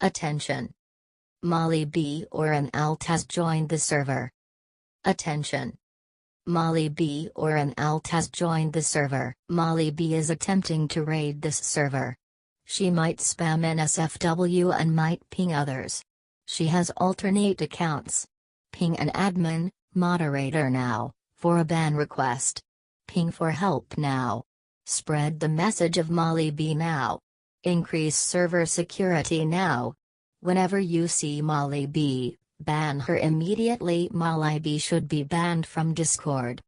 Attention! Molly B or an alt has joined the server. Attention! Molly B or an alt has joined the server. Molly B is attempting to raid this server. She might spam NSFW and might ping others. She has alternate accounts. Ping an admin, moderator now, for a ban request. Ping for help now. Spread the message of Molly B now. Increase server security now. Whenever you see Molly B, ban her immediately. Molly B should be banned from Discord.